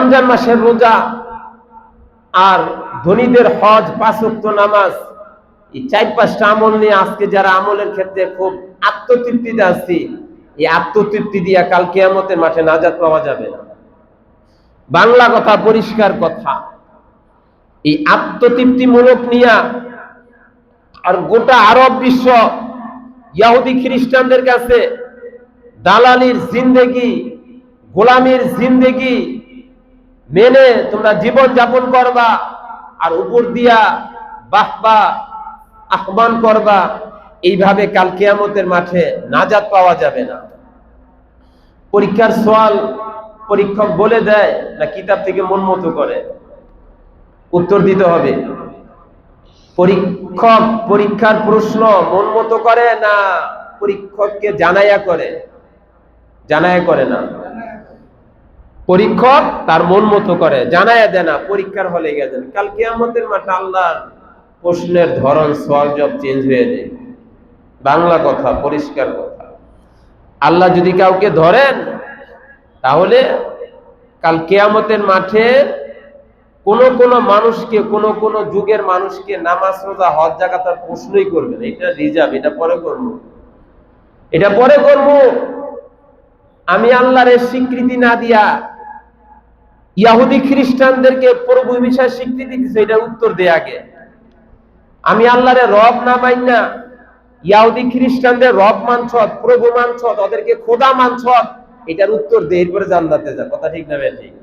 রমজান মাসের রোজা আর ধনীদের হজ, 5 ওয়াক্ত নামাজ, এই 4-5টা আমল নিয়ে আজকে যারা আমলের ক্ষেত্রে খুব আত্মতৃপ্তিতে আছি, এই আত্মতৃপ্তি দিয়া কাল কিয়ামতের মাঠে নাজাত পাওয়া যাবে না। বাংলা কথা, পরিষ্কার কথা, এই আত্মতৃপ্তিমূলক নিয়া আর গোটা আরব বিশ্ব ইহুদি খ্রিস্টানদের কাছে দালালির জিন্দেগি, গোলামির জিন্দেগি মেনে তোমরা জীবন যাপন করবা আর উপর দিয়া বাহবা আহ্বান করবা, এইভাবে কাল কিয়ামতের মাঠে নাজাত পাওয়া যাবে না। পরীক্ষার সওয়াল পরীক্ষক বলে দেয় না কিতাব থেকে মন মতো করে উত্তর দিতে হবে? পরীক্ষক পরীক্ষার প্রশ্ন মন মতো করে না পরীক্ষককে জানাইয়া করে? জানাইয়া করে না। পরীক্ষক তার মন মতো করে, জানাইয়া দেয় না, পরীক্ষার হলে গেছেন। কাল কিয়ামতের মাঠে আল্লাহর প্রশ্নের ধরন, সওয়াল জবাব চেঞ্জ হয়ে যায়। বাংলা কথা, পরিষ্কার কথা, আল্লাহ যদি কাউকে ধরেন তাহলে কাল কিয়ামতের মাঠে কোন মানুষকে, কোন যুগের মানুষকে নামাজ, রোজা, হজ, যাকাতের প্রশ্নই করবে না। এটা রিজার্ভ, এটা পরে করবো, এটা পরে করবো। আমি আল্লাহর স্বীকৃতি না দিয়া ইহুদি খ্রিস্টানদেরকে প্রভু হিসেবে স্বীকৃতি দিচ্ছে, এটা উত্তর দেয় আগে। আমি আল্লাহরে রব না মাইনা ইহুদি খ্রিস্টানদের রব মানছত, প্রভু মানছত, ওদেরকে খোদা মানছত, এটার উত্তর দেয়, এরপরে জান্নাতে যা। কথা ঠিক না? ঠিক।